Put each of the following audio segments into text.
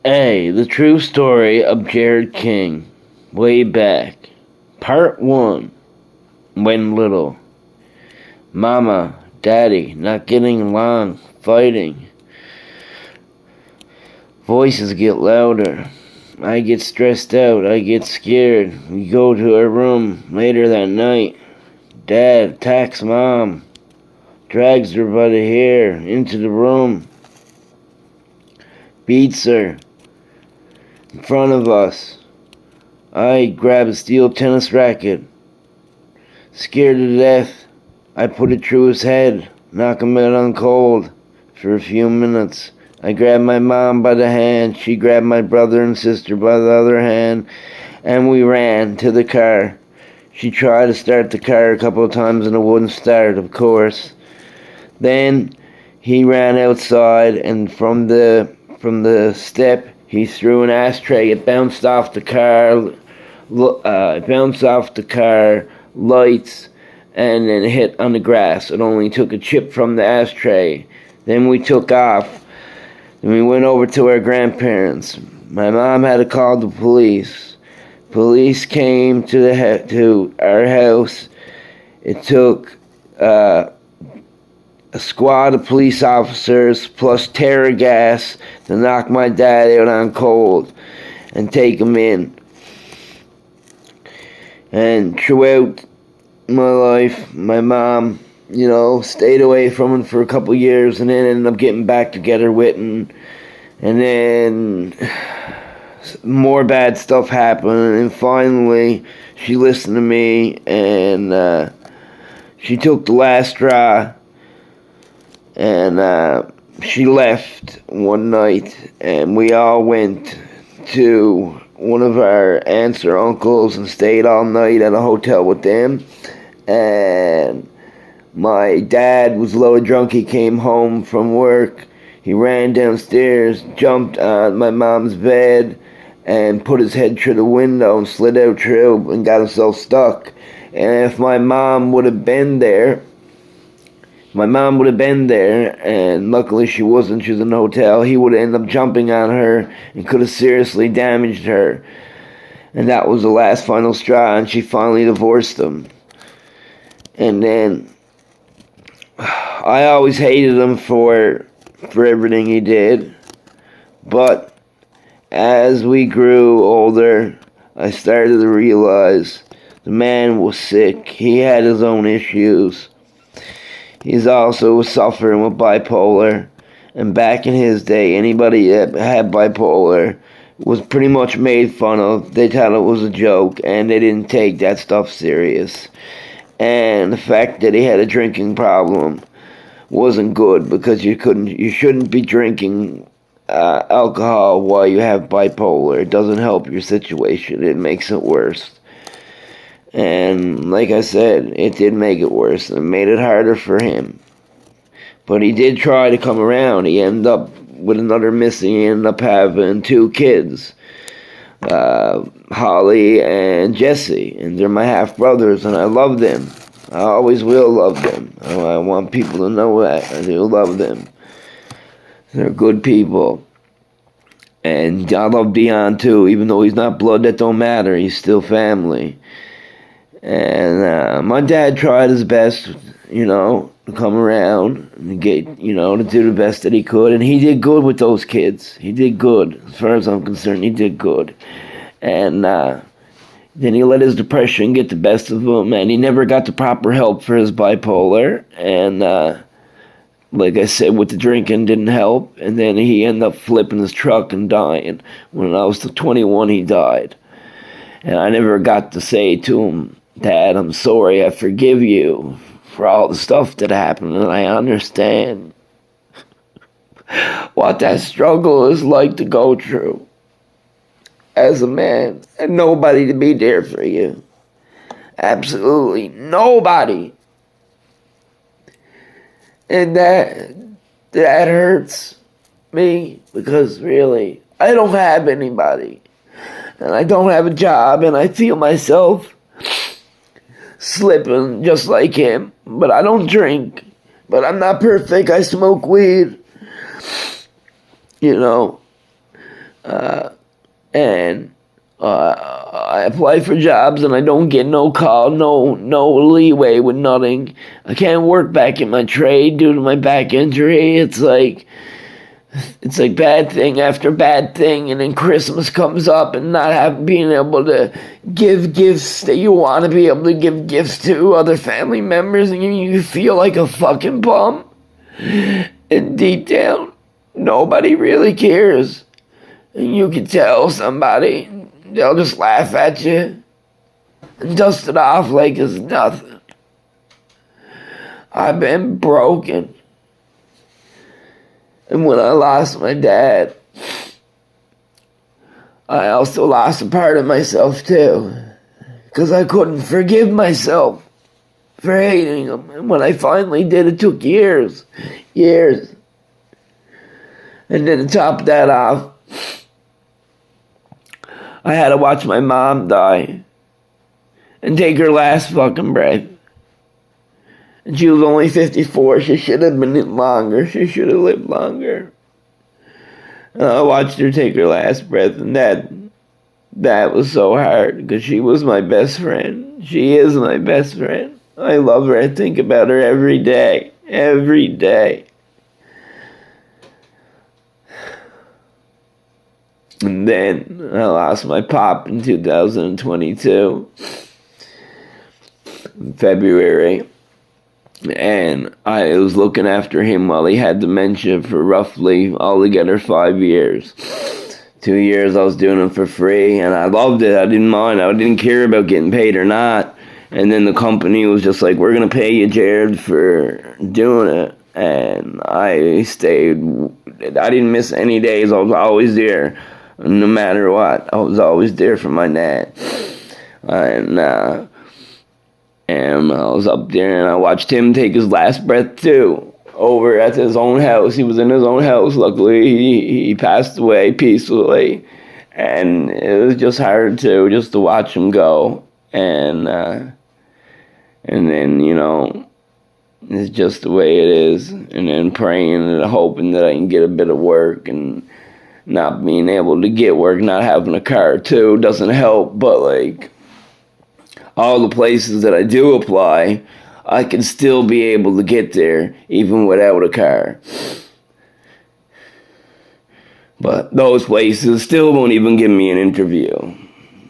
A. The true story of Jared King. Way back. Part 1. When little. Mama, Daddy, not getting along, fighting. Voices get louder. I get stressed out. I get scared. We go to our room later that night. Dad attacks Mom. Drags her by the hair into the room. Beats her. In front of us. I grab a steel tennis racket. Scared to death, I put it through his head, knock him out on cold. For a few minutes, I grabbed my mom by the hand, she grabbed my brother and sister by the other hand, and we ran to the car. She tried to start the car a couple of times and it wouldn't start, of course. Then he ran outside, and from the step, he threw an ashtray. It bounced off the car. Lights, and then hit on the grass. It only took a chip from the ashtray. Then we took off. Then we went over to our grandparents. My mom had to call the police. Police came to our house. It took a squad of police officers plus tear gas to knock my dad out on cold and take him in. And throughout my life, my mom, stayed away from him for a couple years and then ended up getting back together with him. And then more bad stuff happened, and finally she listened to me, and she took the last straw. And she left one night, and we all went to one of our aunts or uncles and stayed all night at a hotel with them. And my dad was low drunk. He came home from work. He ran downstairs, jumped on my mom's bed, and put his head through the window and slid out through and got himself stuck. And if my mom would have been there, and luckily she wasn't. She was in the hotel. He would have ended up jumping on her and could have seriously damaged her. And that was the last final straw, and she finally divorced him. And then I always hated him for everything he did. But as we grew older, I started to realize the man was sick. He had his own issues. He's also suffering with bipolar, and back in his day, anybody that had bipolar was pretty much made fun of. They thought it was a joke, and they didn't take that stuff serious. And the fact that he had a drinking problem wasn't good, because you shouldn't be drinking alcohol while you have bipolar. It doesn't help your situation. It makes it worse. And like I said, it did make it worse. It made it harder for him. But he did try to come around. He ended up with another missing. He ended up having 2 kids, Holly and Jesse. And they're my half-brothers, and I love them. I always will love them. I want people to know that. I do love them. They're good people. And I love Dion too. Even though he's not blood, that don't matter. He's still family. And my dad tried his best, to come around and get, to do the best that he could. And he did good with those kids. He did good. As far as I'm concerned, he did good. And then he let his depression get the best of him. And he never got the proper help for his bipolar. And like I said, with the drinking didn't help. And then he ended up flipping his truck and dying. When I was 21, he died. And I never got to say to him, Dad, I'm sorry, I forgive you for all the stuff that happened, and I understand what that struggle is like to go through as a man, and nobody to be there for you. Absolutely nobody. And that hurts me, because really, I don't have anybody, and I don't have a job, and I feel myself slipping just like him. But I don't drink. But I'm not perfect. I smoke weed. and I apply for jobs and I don't get no call, no leeway with nothing. I can't work back in my trade due to my back injury. It's like bad thing after bad thing, and then Christmas comes up and not being able to give gifts that you want to be able to give gifts to other family members, and you feel like a fucking bum. And deep down, nobody really cares. And you can tell somebody, they'll just laugh at you and dust it off like it's nothing. I've been broken. And when I lost my dad, I also lost a part of myself too. Because I couldn't forgive myself for hating him. And when I finally did, it took years. And then to top that off, I had to watch my mom die and take her last fucking breath. And she was only 54. She should have been longer. She should have lived longer. And I watched her take her last breath, and that was so hard because she was my best friend. She is my best friend. I love her. I think about her every day. Every day. And then I lost my pop in 2022, in February. And I was looking after him while he had dementia for roughly altogether 5 years. 2 years I was doing it for free, and I loved it. I didn't mind. I didn't care about getting paid or not. And then the company was just like, we're going to pay you, Jared, for doing it. And I stayed. I didn't miss any days. I was always there, no matter what. I was always there for my dad. And I was up there and I watched him take his last breath too, over at his own house. He was in his own house. Luckily, he passed away peacefully. And it was just hard just to watch him go. And then, it's just the way it is. And then praying and hoping that I can get a bit of work, and not being able to get work, not having a car too, doesn't help. But all the places that I do apply, I can still be able to get there even without a car. But those places still won't even give me an interview.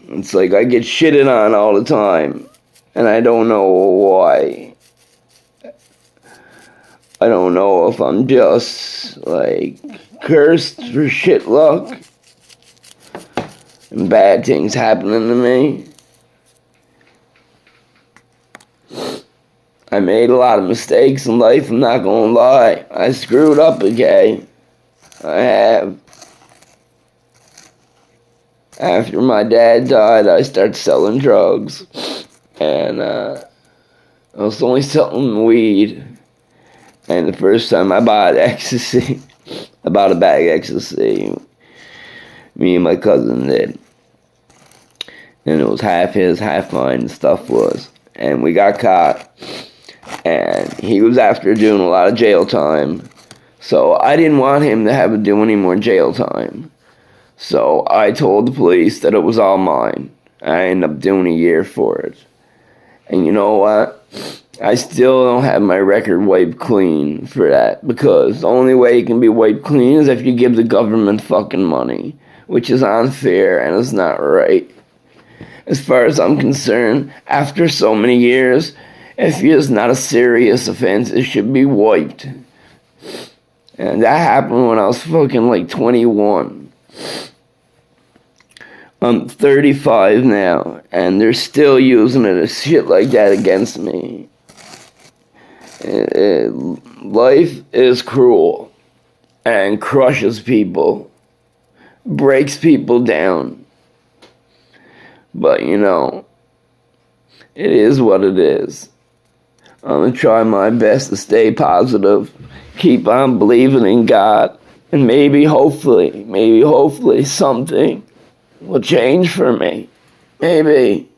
It's like I get shitted on all the time, and I don't know why. I don't know if I'm just cursed for shit luck and bad things happening to me. I made a lot of mistakes in life, I'm not gonna lie. I screwed up, okay? I have. After my dad died, I started selling drugs. And I was only selling weed. And the first time I bought ecstasy, I bought a bag of ecstasy. Me and my cousin did. And it was half his, half mine, the stuff was. And we got caught. And he was after doing a lot of jail time. So I didn't want him to have to do any more jail time. So I told the police that it was all mine. I ended up doing a year for it. And you know what? I still don't have my record wiped clean for that. Because the only way it can be wiped clean is if you give the government fucking money. Which is unfair and is not right. As far as I'm concerned, after so many years, if it's not a serious offense, it should be wiped. And that happened when I was fucking 21. I'm 35 now, and they're still using it as shit like that against me. Life is cruel and crushes people, breaks people down. But it is what it is. I'm going to try my best to stay positive, keep on believing in God, and maybe, hopefully, something will change for me. Maybe.